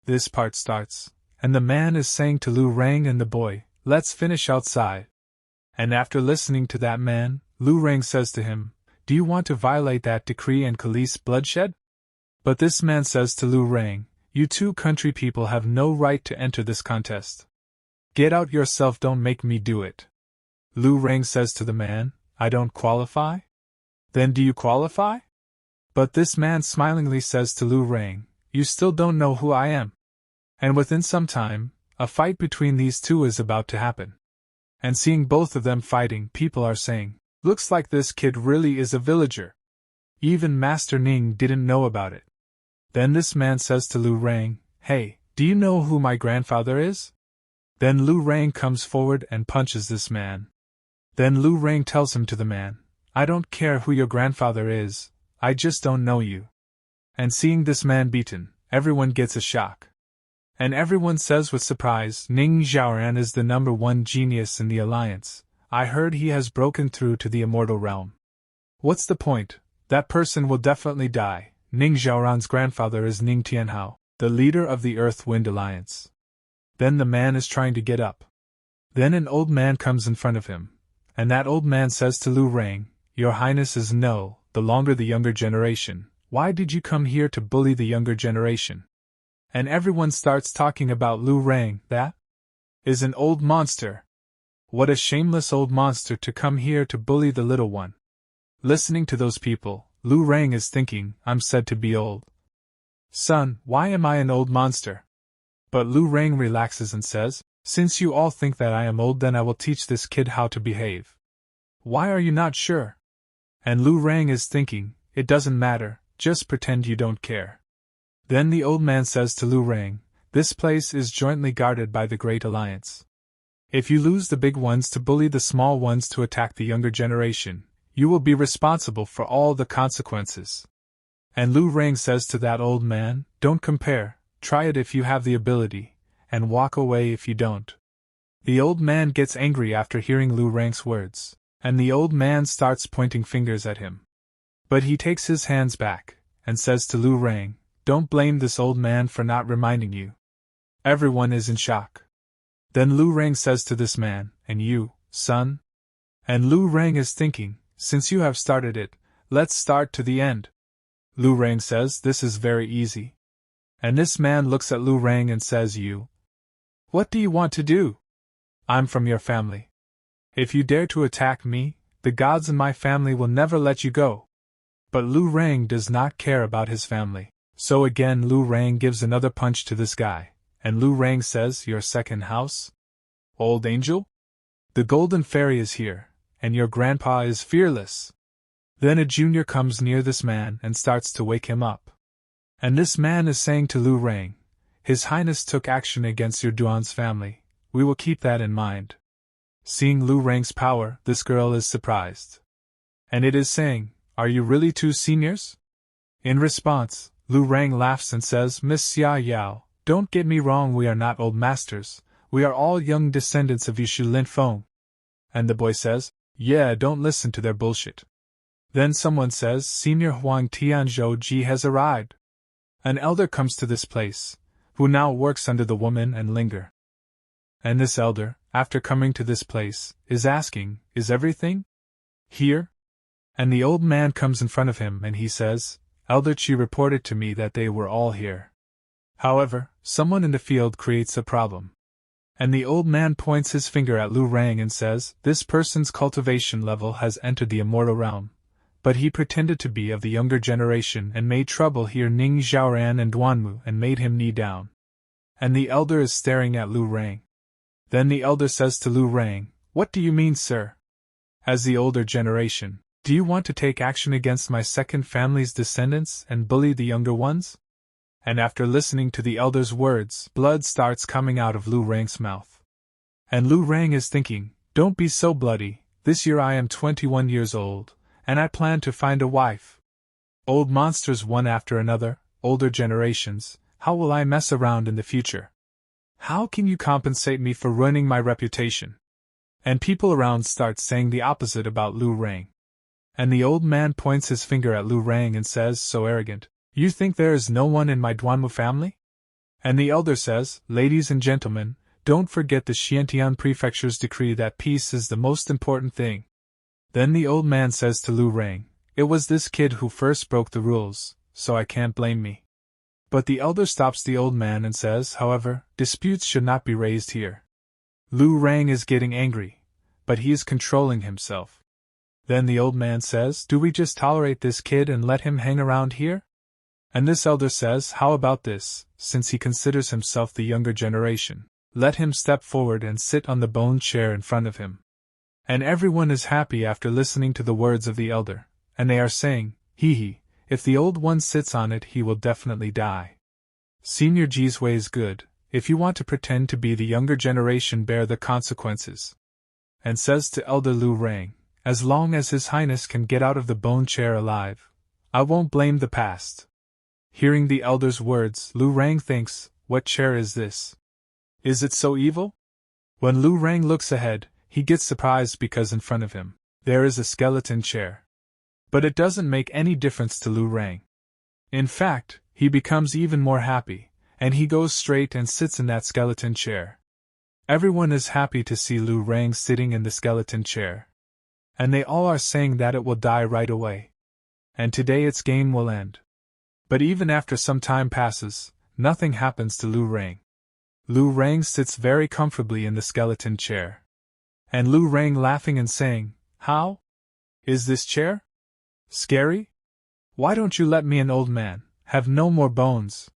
This part starts, and the man is saying to Lu Rang and the boy, "Let's finish outside." And after listening to that man, Lu Rang says to him, "Do you want to violate that decree and release bloodshed?" But this man says to Lu Rang, "You two country people have no right to enter this contest. Get out yourself, don't make me do it." Lu Rang says to the man, "I don't qualify? Then do you qualify?" But this man smilingly says to Lu Rang, "You still don't know who I am." And within some time, a fight between these two is about to happen. And seeing both of them fighting, people are saying, "Looks like this kid really is a villager. Even Master Ning didn't know about it." Then this man says to Lu Rang, "Hey, do you know who my grandfather is?" Then Lu Rang comes forward and punches this man. Then Lu Rang tells him to the man, "I don't care who your grandfather is, I just don't know you." And seeing this man beaten, everyone gets a shock. And everyone says with surprise, "Ning Xiaoran is the #1 genius in the alliance. I heard he has broken through to the immortal realm." What's the point? That person will definitely die. Ning Xiaoran's grandfather is Ning Tianhao, the leader of the Earth-Wind Alliance. Then the man is trying to get up. Then an old man comes in front of him, and that old man says to Lu Rang, "Your Highness is no longer the younger generation. Why did you come here to bully the younger generation?" And everyone starts talking about Lu Rang. That is an old monster. What a shameless old monster to come here to bully the little one. Listening to those people, Lu Rang is thinking, I'm said to be old. Son, why am I an old monster? But Lu Rang relaxes and says, since you all think that I am old, then I will teach this kid how to behave. Why are you not sure? And Lu Rang is thinking, it doesn't matter, just pretend you don't care. Then the old man says to Lu Rang, this place is jointly guarded by the Great Alliance. If you lose the big ones to bully the small ones to attack the younger generation, you will be responsible for all the consequences. And Lu Rang says to that old man, don't compare, try it if you have the ability, and walk away if you don't. The old man gets angry after hearing Lu Rang's words, and the old man starts pointing fingers at him. But he takes his hands back, and says to Lu Rang, don't blame this old man for not reminding you. Everyone is in shock. Then Lu Rang says to this man, and you, son? And Lu Rang is thinking, since you have started it, let's start to the end. Lu Rang says, this is very easy. And this man looks at Lu Rang and says, you? What do you want to do? I'm from your family. If you dare to attack me, the gods in my family will never let you go. But Lu Rang does not care about his family. So again Lu Rang gives another punch to this guy, and Lu Rang says, your second house? Old angel? The golden fairy is here, and your grandpa is fearless. Then a junior comes near this man and starts to wake him up. And this man is saying to Lu Rang, His Highness took action against your Duan's family, we will keep that in mind. Seeing Lu Rang's power, this girl is surprised. And it is saying, are you really two seniors? In response, Lu Rang laughs and says, Miss Xia Yao, don't get me wrong, we are not old masters, we are all young descendants of Yishu Lin Feng. And the boy says, yeah, don't listen to their bullshit. Then someone says, Senior Huang Tianzhou Ji has arrived. An elder comes to this place, who now works under the woman and Linger. And this elder, after coming to this place, is asking, is everything here? And the old man comes in front of him and he says, Elder Chi reported to me that they were all here. However, someone in the field creates a problem. And the old man points his finger at Lu Rang and says, this person's cultivation level has entered the immortal realm, but he pretended to be of the younger generation and made trouble here Ning Xiaoran and Duanmu and made him knee down. And the elder is staring at Lu Rang. Then the elder says to Lu Rang, what do you mean, sir? As the older generation, do you want to take action against my second family's descendants and bully the younger ones? And after listening to the elder's words, blood starts coming out of Lu Rang's mouth. And Lu Rang is thinking, don't be so bloody, this year I am 21 years old, and I plan to find a wife. Old monsters one after another, older generations, how will I mess around in the future? How can you compensate me for ruining my reputation? And people around start saying the opposite about Lu Rang. And the old man points his finger at Lu Rang and says, so arrogant, you think there is no one in my Duanmu family? And the elder says, ladies and gentlemen, don't forget the Xiantian prefecture's decree that peace is the most important thing. Then the old man says to Lu Rang, it was this kid who first broke the rules, so I can't blame me. But the elder stops the old man and says, however, disputes should not be raised here. Lu Rang is getting angry, but he is controlling himself. Then the old man says, do we just tolerate this kid and let him hang around here? And this elder says, how about this, since he considers himself the younger generation, let him step forward and sit on the bone chair in front of him. And everyone is happy after listening to the words of the elder, and they are saying, hee, if the old one sits on it he will definitely die. Senior Ji's way is good, if you want to pretend to be the younger generation bear the consequences. And says to elder Lu Rang, as long as His Highness can get out of the bone chair alive, I won't blame the past. Hearing the elder's words, Lu Rang thinks, what chair is this? Is it so evil? When Lu Rang looks ahead, he gets surprised because in front of him, there is a skeleton chair. But it doesn't make any difference to Lu Rang. In fact, he becomes even more happy, and he goes straight and sits in that skeleton chair. Everyone is happy to see Lu Rang sitting in the skeleton chair. And they all are saying that it will die right away. And today its game will end. But even after some time passes, nothing happens to Lu Rang. Lu Rang sits very comfortably in the skeleton chair. And Lu Rang laughing and saying, how? Is this chair scary? Why don't you let me, an old man, have no more bones?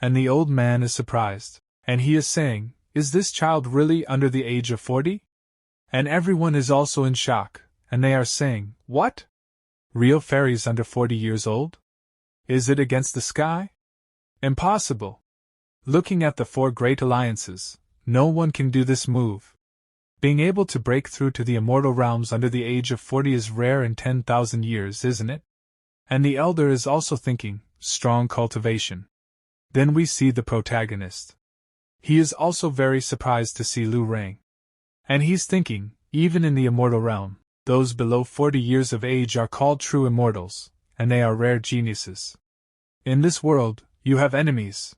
And the old man is surprised, and he is saying, is this child really under the age of 40? And everyone is also in shock, and they are saying, what? Real fairies under 40 years old? Is it against the sky? Impossible. Looking at the 4 great alliances, no one can do this move. Being able to break through to the immortal realms under the age of 40 is rare in 10,000 years, isn't it? And the elder is also thinking, strong cultivation. Then we see the protagonist. He is also very surprised to see Lu Rang. And he's thinking, even in the immortal realm, those below 40 years of age are called true immortals, and they are rare geniuses. In this world, you have enemies.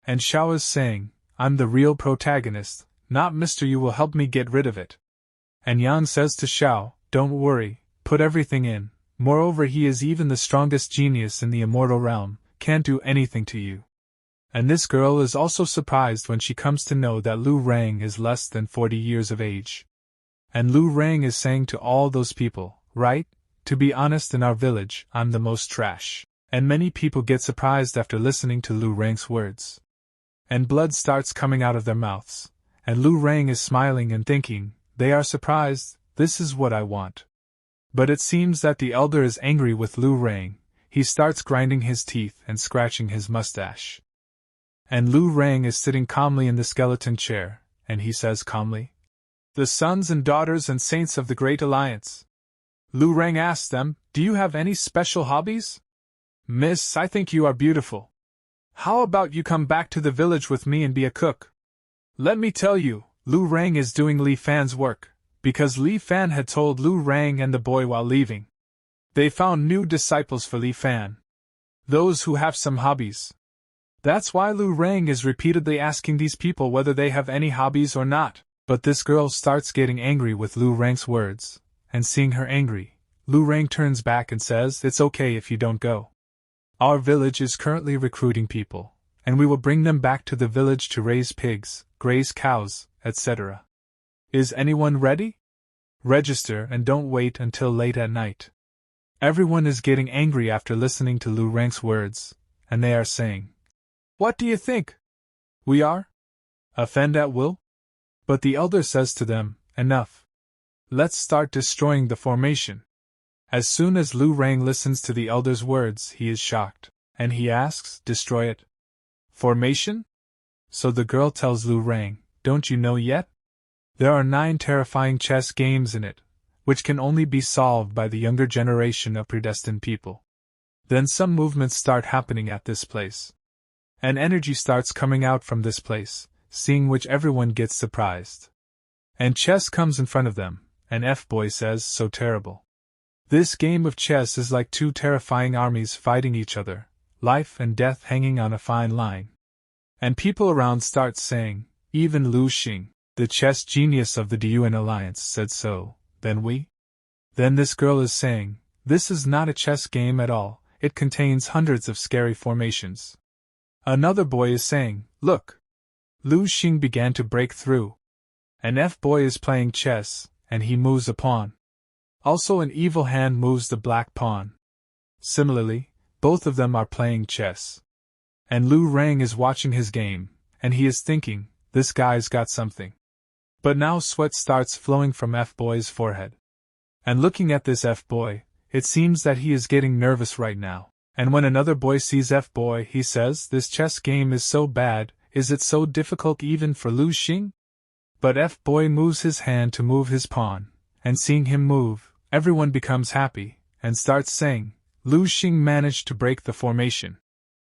And Xiao is saying, I'm the real protagonist, not Mr. You will help me get rid of it. And Yan says to Xiao, don't worry, put everything in, moreover he is even the strongest genius in the immortal realm, can't do anything to you. And this girl is also surprised when she comes to know that Lu Rang is less than 40 years of age. And Lu Rang is saying to all those people, right, to be honest in our village, I'm the most trash. And many people get surprised after listening to Lu Rang's words. And blood starts coming out of their mouths, and Lu Rang is smiling and thinking, they are surprised, this is what I want. But it seems that the elder is angry with Lu Rang, he starts grinding his teeth and scratching his mustache. And Lu Rang is sitting calmly in the skeleton chair, and he says calmly, the sons and daughters and saints of the Great Alliance. Lu Rang asks them, do you have any special hobbies? Miss, I think you are beautiful. How about you come back to the village with me and be a cook? Let me tell you, Lu Rang is doing Li Fan's work, because Li Fan had told Lu Rang and the boy while leaving. They found new disciples for Li Fan. Those who have some hobbies. That's why Lu Rang is repeatedly asking these people whether they have any hobbies or not. But this girl starts getting angry with Lu Rang's words, and seeing her angry, Lu Rang turns back and says, it's okay if you don't go. Our village is currently recruiting people, and we will bring them back to the village to raise pigs, graze cows, etc. Is anyone ready? Register and don't wait until late at night. Everyone is getting angry after listening to Lu Rang's words, and they are saying, what do you think? We are? Offend at will? But the elder says to them, enough. Let's start destroying the formation. As soon as Lu Rang listens to the elder's words, he is shocked, and he asks, destroy it? Formation? So the girl tells Lu Rang, don't you know yet? There are 9 terrifying chess games in it, which can only be solved by the younger generation of predestined people. Then some movements start happening at this place. And energy starts coming out from this place, seeing which everyone gets surprised. And chess comes in front of them, and F-boy says, so terrible. This game of chess is like 2 terrifying armies fighting each other, life and death hanging on a fine line. And people around start saying, even Lu Xing, the chess genius of the Diyuan Alliance, said so, then we? Then this girl is saying, this is not a chess game at all, it contains hundreds of scary formations. Another boy is saying, look. Lu Xing began to break through. An F-boy is playing chess, and he moves a pawn. Also an evil hand moves the black pawn. Similarly, both of them are playing chess. And Lu Rang is watching his game, and he is thinking, this guy's got something. But now sweat starts flowing from F-boy's forehead. And looking at this F-boy, it seems that he is getting nervous right now. And when another boy sees F-boy, he says, this chess game is so bad, is it so difficult even for Lu Xing? But F-boy moves his hand to move his pawn, and seeing him move, everyone becomes happy, and starts saying, Lu Xing managed to break the formation.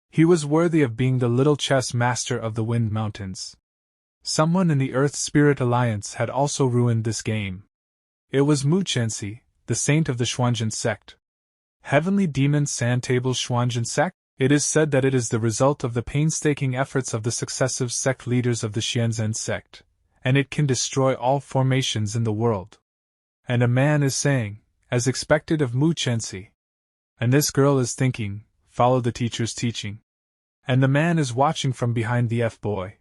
He was worthy of being the little chess master of the Wind Mountains. Someone in the Earth Spirit Alliance had also ruined this game. It was Mu Chenxi, the saint of the Xuanzhen sect. Heavenly Demon Sandtable Xuanzhen sect? It is said that it is the result of the painstaking efforts of the successive sect leaders of the Xianzhen sect, and it can destroy all formations in the world. And a man is saying, as expected of Mu Chenxi. And this girl is thinking, follow the teacher's teaching. And the man is watching from behind the F-boy.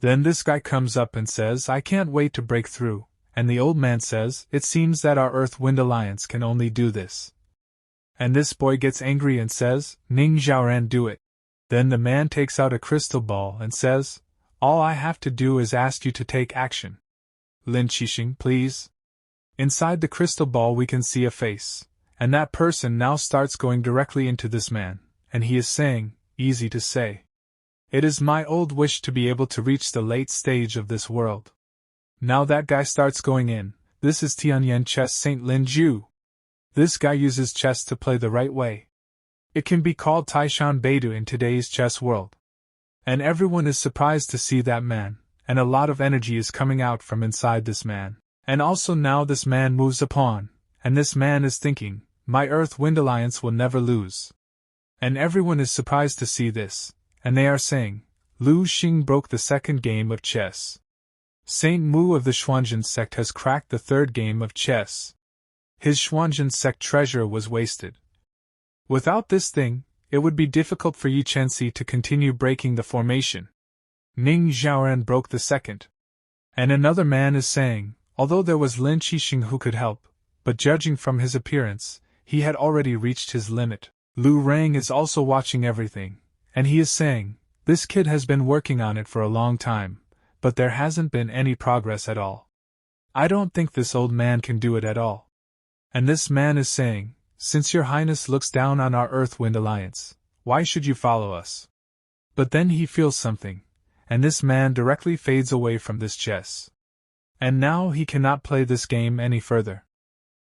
Then this guy comes up and says, I can't wait to break through, and the old man says, it seems that our Earth-Wind Alliance can only do this. And this boy gets angry and says, Ning Xiaoran, do it. Then the man takes out a crystal ball and says, all I have to do is ask you to take action. Lin Qixing, please. Inside the crystal ball we can see a face, and that person now starts going directly into this man, and he is saying, easy to say. It is my old wish to be able to reach the late stage of this world. Now that guy starts going in, this is Tianyan Chess Saint Lin Ju. This guy uses chess to play the right way. It can be called Taishan Beidou in today's chess world. And everyone is surprised to see that man, and a lot of energy is coming out from inside this man. And also now this man moves a pawn, and this man is thinking, my Earth-Wind Alliance will never lose. And everyone is surprised to see this, and they are saying, Lu Xing broke the second game of chess. Saint Mu of the Xuanzhen sect has cracked the third game of chess. His Xuanzhen sect treasure was wasted. Without this thing, it would be difficult for Yi Chenxi to continue breaking the formation. Ning Xiaoran broke the second. And another man is saying, although there was Lin Qixing who could help, but judging from his appearance, he had already reached his limit. Lu Rang is also watching everything, and he is saying, this kid has been working on it for a long time, but there hasn't been any progress at all. I don't think this old man can do it at all. And this man is saying, since your highness looks down on our Earth-Wind Alliance, why should you follow us? But then he feels something, and this man directly fades away from this chess. And now he cannot play this game any further.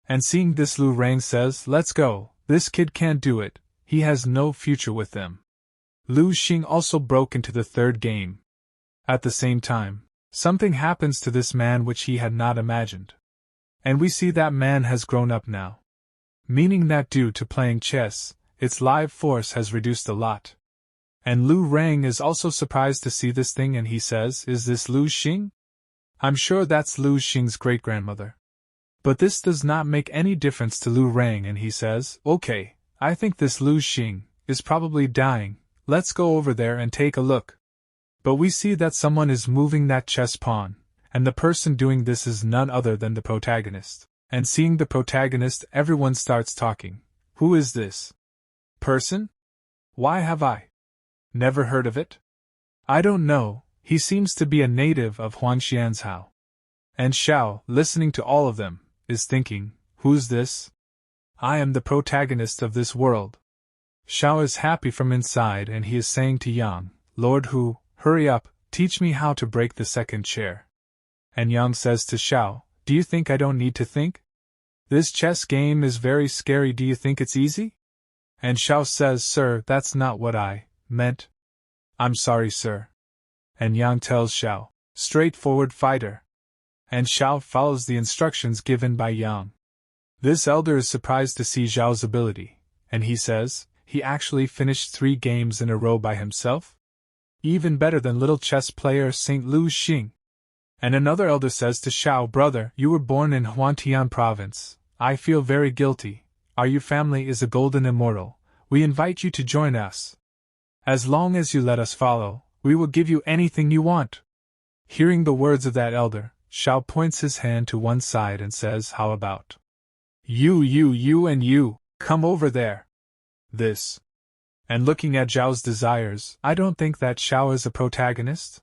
And seeing this, Lu Rang says, let's go, this kid can't do it, he has no future with them. Lu Xing also broke into the third game. At the same time, something happens to this man which he had not imagined. And we see that man has grown up now. Meaning that due to playing chess, its live force has reduced a lot. And Lu Rang is also surprised to see this thing and he says, is this Lu Xing? I'm sure that's Lu Xing's great-grandmother. But this does not make any difference to Lu Rang and he says, okay, I think this Lu Xing is probably dying, let's go over there and take a look. But we see that someone is moving that chess pawn, and the person doing this is none other than the protagonist. And seeing the protagonist, everyone starts talking. Who is this person? Why have I never heard of it? I don't know, he seems to be a native of Huangxianzhou. And Xiao, listening to all of them, is thinking, who's this? I am the protagonist of this world. Xiao is happy from inside and he is saying to Yang, Lord Hu, hurry up, teach me how to break the second chair. And Yang says to Xiao, do you think I don't need to think? This chess game is very scary, do you think it's easy? And Xiao says, sir, that's not what I meant. I'm sorry, sir. And Yang tells Xiao, straightforward fighter. And Xiao follows the instructions given by Yang. This elder is surprised to see Xiao's ability, and he says, he actually finished 3 games in a row by himself? even better than little chess player St. Lu Xing. And another elder says to Xiao, brother, you were born in Huantian province. I feel very guilty. Our family is a golden immortal. We invite you to join us. As long as you let us follow, we will give you anything you want. Hearing the words of that elder, Xiao points his hand to one side and says, how about you and you, come over there. This. And looking at Zhao's desires, I don't think that Xiao is a protagonist.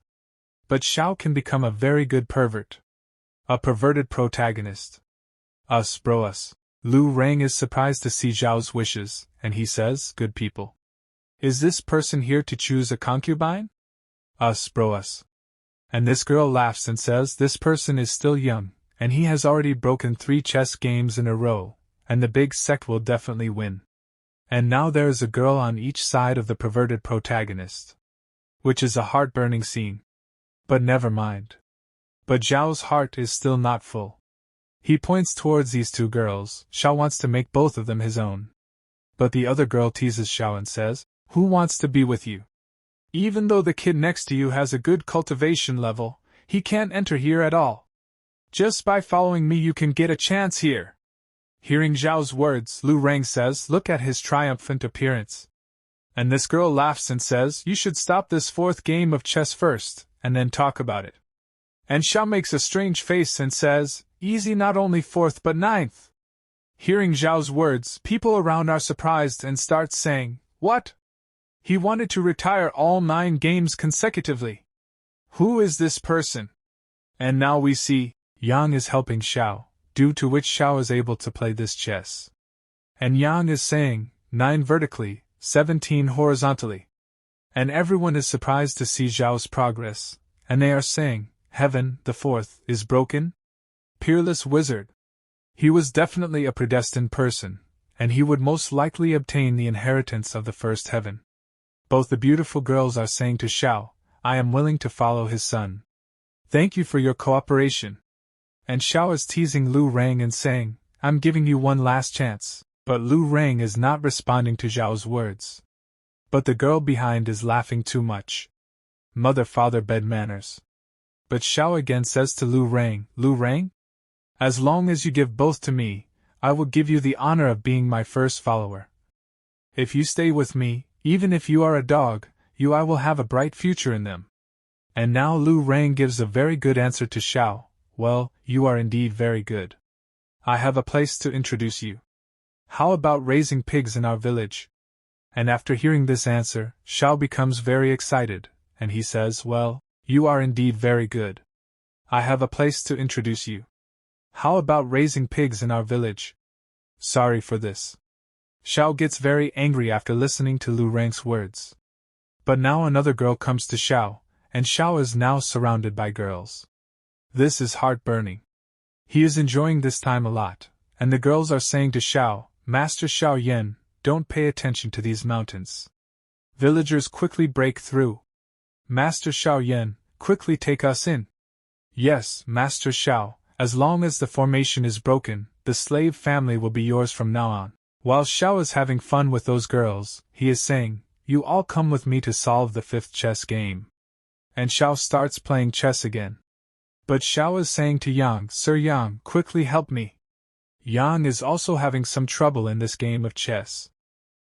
But Xiao can become a very good pervert. A perverted protagonist. Us bro us. Lu Rang is surprised to see Zhao's wishes, and he says, good people. Is this person here to choose a concubine? Us bro us. And this girl laughs and says this person is still young, and he has already broken 3 chess games in a row, and the big sect will definitely win. And now there is a girl on each side of the perverted protagonist. Which is a heart-burning scene. But never mind. But Zhao's heart is still not full. He points towards these 2 girls. Xiao wants to make both of them his own. But the other girl teases Xiao and says, who wants to be with you? Even though the kid next to you has a good cultivation level, he can't enter here at all. Just by following me you can get a chance here. Hearing Zhao's words, Lu Rang says, look at his triumphant appearance. And this girl laughs and says, you should stop this 4th game of chess first, and then talk about it. And Xiao makes a strange face and says, easy, not only 4th but 9th. Hearing Zhao's words, people around are surprised and start saying, what? He wanted to retire all 9 games consecutively. Who is this person? And now we see, Yang is helping Xiao, due to which Xiao is able to play this chess. And Yang is saying, 9 vertically, 17 horizontally. And everyone is surprised to see Zhao's progress, and they are saying, heaven, the 4th, is broken? Peerless wizard. He was definitely a predestined person, and he would most likely obtain the inheritance of the 1st heaven. Both the beautiful girls are saying to Xiao, I am willing to follow his son. Thank you for your cooperation. And Xiao is teasing Lu Rang and saying, I'm giving you one last chance, but Lu Rang is not responding to Zhao's words. But the girl behind is laughing too much. Mother father bed manners. But Xiao again says to Lu Rang? As long as you give both to me, I will give you the honor of being my first follower. If you stay with me, even if you are a dog, I will have a bright future in them. And now Lu Rang gives a very good answer to Xiao, well, you are indeed very good. I have a place to introduce you. How about raising pigs in our village? And after hearing this answer, Xiao becomes very excited, and he says, well, you are indeed very good. I have a place to introduce you. How about raising pigs in our village? Sorry for this. Xiao gets very angry after listening to Lu Rang's words. But now another girl comes to Xiao, and Xiao is now surrounded by girls. This is heart-burning. He is enjoying this time a lot, and the girls are saying to Xiao, Master Xiao Yan, don't pay attention to these mountains. Villagers quickly break through. Master Xiao Yan, quickly take us in. Yes, Master Xiao, as long as the formation is broken, the slave family will be yours from now on. While Xiao is having fun with those girls, he is saying, you all come with me to solve the 5th chess game. And Xiao starts playing chess again. But Xiao is saying to Yang, Sir Yang, quickly help me. Yang is also having some trouble in this game of chess.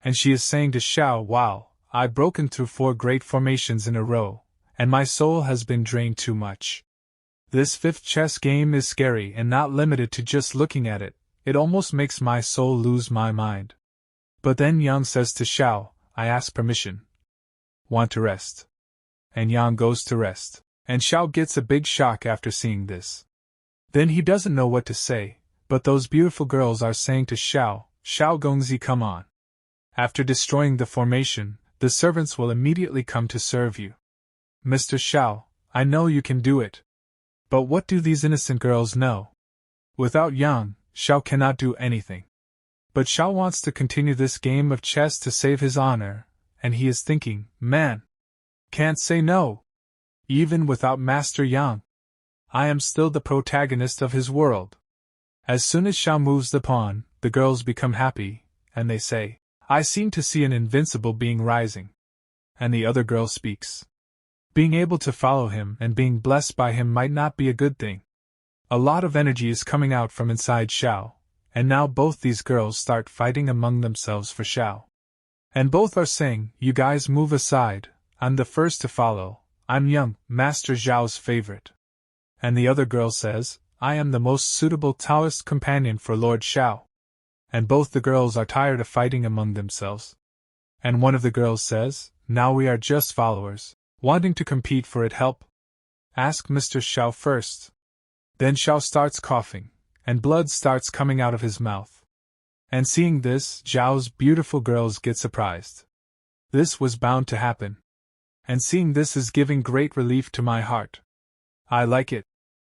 And she is saying to Xiao, wow, I've broken through 4 great formations in a row, and my soul has been drained too much. This 5th chess game is scary and not limited to just looking at it, it almost makes my soul lose my mind. But then Yang says to Xiao, I ask permission. Want to rest. And Yang goes to rest, and Xiao gets a big shock after seeing this. Then he doesn't know what to say, but those beautiful girls are saying to Xiao, Xiao Gongzi, come on. After destroying the formation, the servants will immediately come to serve you. Mr. Xiao, I know you can do it. But what do these innocent girls know? Without Yang, Xiao cannot do anything. But Xiao wants to continue this game of chess to save his honor, and he is thinking, man, can't say no. Even without Master Yang, I am still the protagonist of his world. As soon as Xiao moves the pawn, the girls become happy, and they say, I seem to see an invincible being rising. And the other girl speaks. Being able to follow him and being blessed by him might not be a good thing. A lot of energy is coming out from inside Xiao, and now both these girls start fighting among themselves for Xiao. And both are saying, "You guys move aside, I'm the first to follow, I'm young, Master Zhao's favorite." And the other girl says, "I am the most suitable Taoist companion for Lord Xiao." And both the girls are tired of fighting among themselves. And one of the girls says, "Now we are just followers, wanting to compete for it. Help? Ask Mr. Xiao first." Then Xiao starts coughing, and blood starts coming out of his mouth. And seeing this, Zhao's beautiful girls get surprised. This was bound to happen. And seeing this is giving great relief to my heart. I like it.